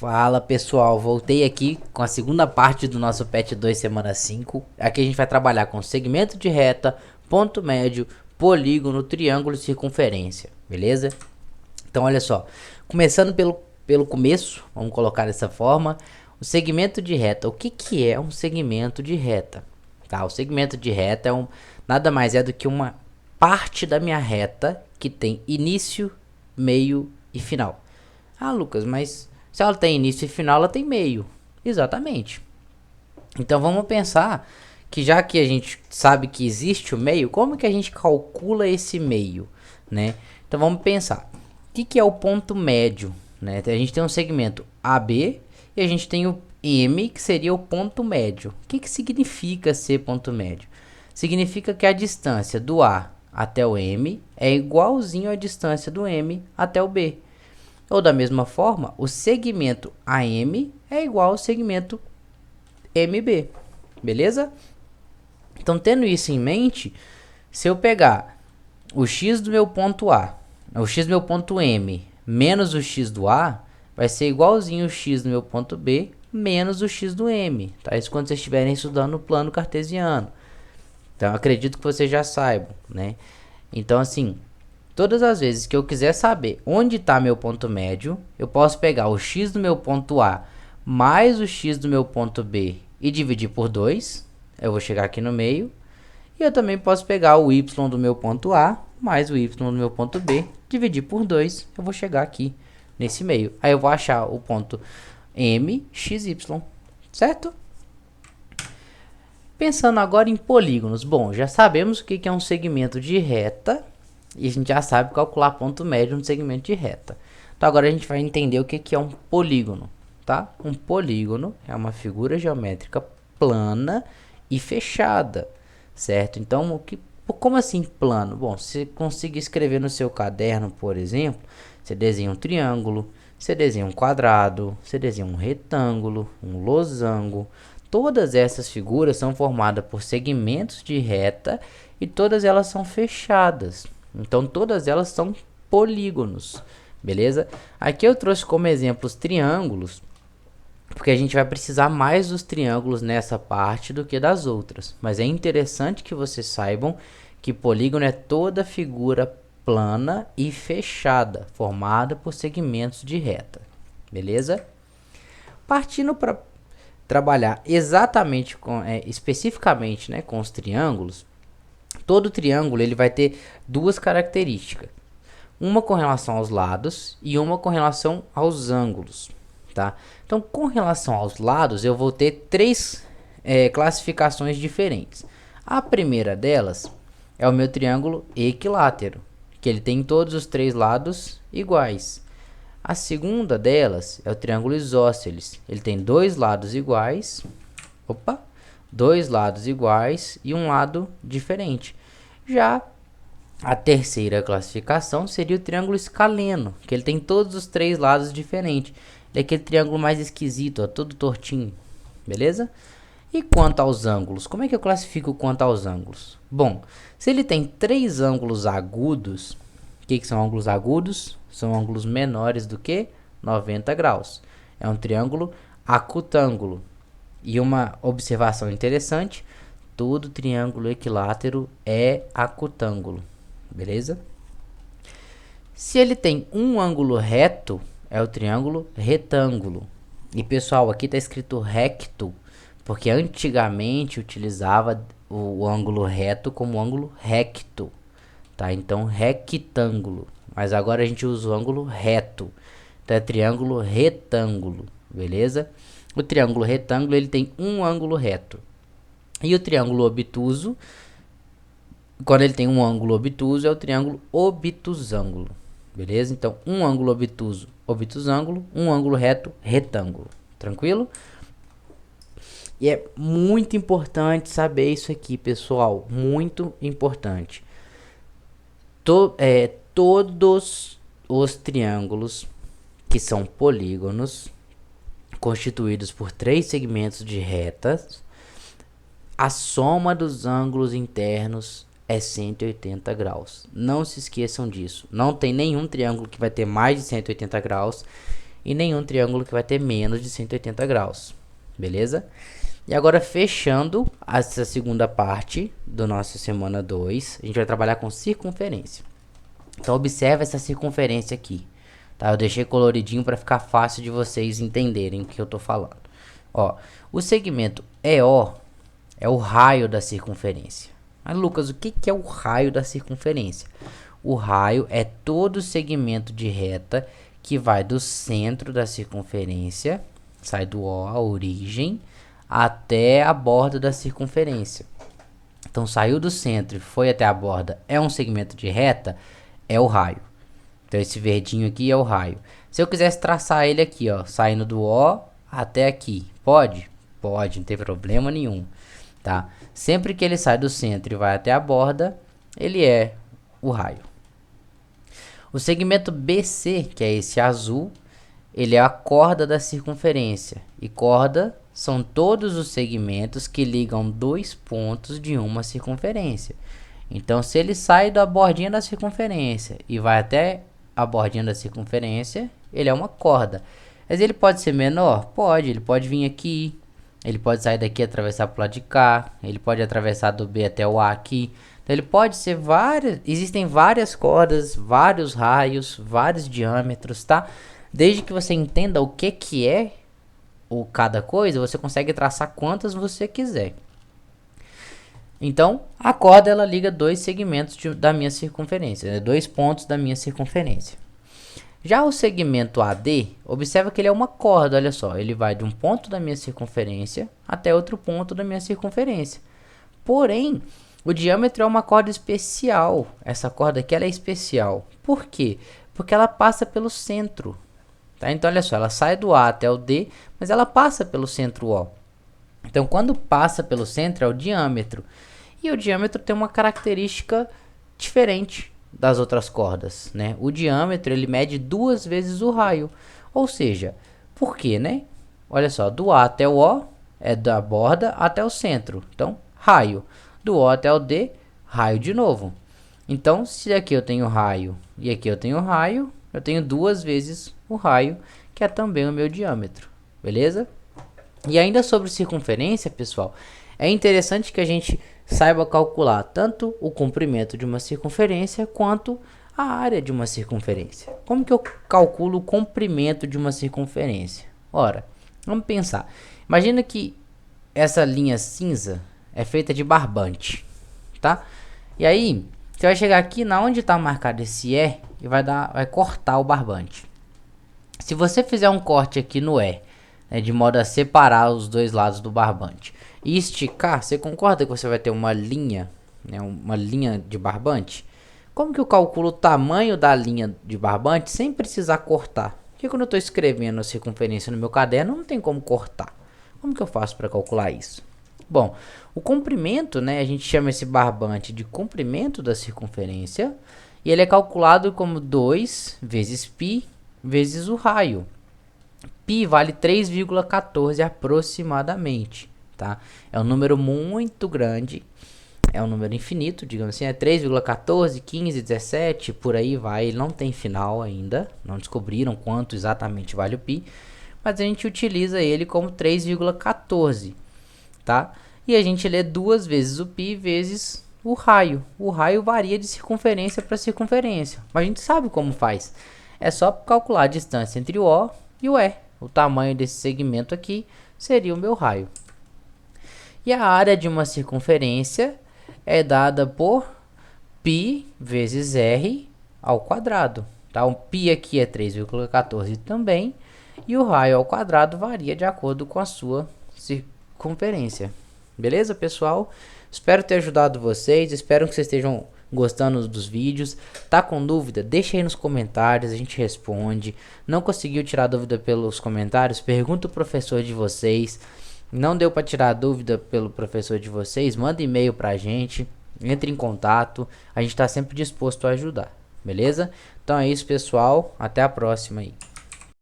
Fala pessoal, voltei aqui com a segunda parte do nosso PET 2 semana 5. Aqui a gente vai trabalhar com segmento de reta, ponto médio, polígono, triângulo e circunferência, beleza? Então olha só, começando pelo começo, vamos colocar dessa forma, o segmento de reta. O que é um segmento de reta? Tá, o segmento de reta nada mais é do que uma parte da minha reta que tem início, meio e final. Ah, Lucas, mas se ela tem início e final, ela tem meio. Exatamente. Então vamos pensar que já que a gente sabe que existe o meio, como que a gente calcula esse meio, né? Então vamos pensar. O que é o ponto médio, né? A gente tem um segmento AB e a gente tem o M, que seria o ponto médio. O que significa ser ponto médio? Significa que a distância do A até o M é igualzinho à distância do M até o B. Ou da mesma forma, o segmento AM é igual ao segmento MB, beleza? Então, tendo isso em mente, se eu pegar o x do meu ponto A, o x do meu ponto M, menos o x do A, vai ser igualzinho o x do meu ponto B, menos o x do M, tá? Isso quando vocês estiverem estudando no plano cartesiano. Então, acredito que vocês já saibam, né? Então, assim, todas as vezes que eu quiser saber onde está meu ponto médio, eu posso pegar o x do meu ponto A mais o x do meu ponto B e dividir por 2. Eu vou chegar aqui no meio. E eu também posso pegar o y do meu ponto A mais o y do meu ponto B, dividir por 2. Eu vou chegar aqui nesse meio. Aí eu vou achar o ponto MXY, certo? Pensando agora em polígonos. Bom, já sabemos o que é um segmento de reta. E a gente já sabe calcular ponto médio no segmento de reta. Então agora a gente vai entender o que é um polígono, tá? Um polígono é uma figura geométrica plana e fechada, certo? Então, como assim plano? Bom, você consiga escrever no seu caderno, por exemplo, você desenha um triângulo, você desenha um quadrado, você desenha um retângulo, um losango. Todas essas figuras são formadas por segmentos de reta e todas elas são fechadas. Então, todas elas são polígonos, beleza? Aqui eu trouxe como exemplos triângulos, porque a gente vai precisar mais dos triângulos nessa parte do que das outras. Mas é interessante que vocês saibam que polígono é toda figura plana e fechada, formada por segmentos de reta, beleza? Partindo para trabalhar exatamente especificamente, né, com os triângulos. Todo triângulo ele vai ter duas características, uma com relação aos lados e uma com relação aos ângulos, tá? Então, com relação aos lados, eu vou ter três classificações diferentes. A primeira delas é o meu triângulo equilátero, que ele tem todos os três lados iguais. A segunda delas é o triângulo isósceles, ele tem dois lados iguais, dois lados iguais e um lado diferente. Já a terceira classificação seria o triângulo escaleno, que ele tem todos os três lados diferentes. Ele é aquele triângulo mais esquisito, ó, todo tortinho, beleza? E quanto aos ângulos, como é que eu classifico quanto aos ângulos? Bom, se ele tem três ângulos agudos, o que são ângulos agudos? São ângulos menores do que 90 graus. É um triângulo acutângulo. E uma observação interessante, todo triângulo equilátero é acutângulo, beleza? Se ele tem um ângulo reto, é o triângulo retângulo. E pessoal, aqui está escrito recto, porque antigamente utilizava o ângulo reto como ângulo recto, tá? Então rectângulo, mas agora a gente usa o ângulo reto, então é triângulo retângulo, beleza? O triângulo retângulo ele tem um ângulo reto. E o triângulo obtuso, quando ele tem um ângulo obtuso, é o triângulo obtusângulo. Beleza? Então, um ângulo obtuso, obtusângulo, um ângulo reto, retângulo. Tranquilo? E é muito importante saber isso aqui, pessoal. Muito importante. Todos os triângulos que são polígonos, constituídos por três segmentos de retas, a soma dos ângulos internos é 180 graus. Não se esqueçam disso. Não tem nenhum triângulo que vai ter mais de 180 graus e nenhum triângulo que vai ter menos de 180 graus, beleza? E agora, fechando essa segunda parte do nosso semana 2, a gente vai trabalhar com circunferência. Então, observa essa circunferência aqui, tá? Eu deixei coloridinho para ficar fácil de vocês entenderem o que eu tô falando. Ó, o segmento EO é o raio da circunferência. Mas, Lucas, o que é o raio da circunferência? O raio é todo segmento de reta que vai do centro da circunferência, sai do O, a origem, até a borda da circunferência. Então, saiu do centro e foi até a borda, é um segmento de reta, é o raio. Então, esse verdinho aqui é o raio. Se eu quisesse traçar ele aqui, ó, saindo do O até aqui, pode? Pode, não tem problema nenhum, tá? Sempre que ele sai do centro e vai até a borda, ele é o raio. O segmento BC, que é esse azul, ele é a corda da circunferência. E corda são todos os segmentos que ligam dois pontos de uma circunferência. Então, se ele sai da bordinha da circunferência e vai até a bordinha da circunferência, ele é uma corda. Mas ele pode ser menor? Pode. Ele pode vir aqui, ele pode sair daqui e atravessar para o lado de cá, ele pode atravessar do B até o A aqui. Então, ele pode ser várias, existem várias cordas, vários raios, vários diâmetros, tá? Desde que você entenda o que é o cada coisa, você consegue traçar quantas você quiser. Então, a corda ela liga dois segmentos da minha circunferência, né? Dois pontos da minha circunferência. Já o segmento AD, observa que ele é uma corda, olha só, ele vai de um ponto da minha circunferência até outro ponto da minha circunferência. Porém, o diâmetro é uma corda especial. Essa corda aqui ela é especial. Por quê? Porque ela passa pelo centro. Tá? Então, olha só, ela sai do A até o D, mas ela passa pelo centro O. Então, quando passa pelo centro, é o diâmetro. E o diâmetro tem uma característica diferente das outras cordas, né? O diâmetro, ele mede 2 vezes o raio. Ou seja, por quê, né? Olha só, do A até o O é da borda até o centro. Então, raio. Do O até o D, raio de novo. Então, se aqui eu tenho raio e aqui eu tenho raio, eu tenho 2 vezes o raio, que é também o meu diâmetro, beleza? E ainda sobre circunferência, pessoal, é interessante que a gente saiba calcular tanto o comprimento de uma circunferência quanto a área de uma circunferência. Como que eu calculo o comprimento de uma circunferência? Ora, vamos pensar. Imagina que essa linha cinza é feita de barbante, tá? E aí, você vai chegar aqui na onde está marcado esse E e vai cortar o barbante. Se você fizer um corte aqui no E, né, de modo a separar os dois lados do barbante e esticar, você concorda que você vai ter uma linha, né, uma linha de barbante? Como que eu calculo o tamanho da linha de barbante sem precisar cortar? Porque quando eu estou escrevendo a circunferência no meu caderno, não tem como cortar. Como que eu faço para calcular isso? Bom, o comprimento, né, a gente chama esse barbante de comprimento da circunferência, e ele é calculado como 2 vezes π vezes o raio. Π vale 3,14 aproximadamente, tá? É um número muito grande, é um número infinito, digamos assim, é 3,14, 15, 17, por aí vai, ele não tem final ainda, não descobriram quanto exatamente vale o π, mas a gente utiliza ele como 3,14, tá? E a gente lê 2 vezes o π vezes o raio. O raio varia de circunferência para circunferência, mas a gente sabe como faz. É só calcular a distância entre o O e o E. O tamanho desse segmento aqui seria o meu raio. E a área de uma circunferência é dada por π vezes r ao quadrado. Tá? O π aqui é 3,14 também. E o raio ao quadrado varia de acordo com a sua circunferência. Beleza, pessoal? Espero ter ajudado vocês. Espero que vocês estejam gostando dos vídeos. Tá com dúvida? Deixa aí nos comentários, a gente responde. Não conseguiu tirar dúvida pelos comentários? Pergunta o professor de vocês. Não deu para tirar dúvida pelo professor de vocês? Manda e-mail pra gente, entre em contato. A gente está sempre disposto a ajudar, beleza? Então é isso, pessoal. Até a próxima aí.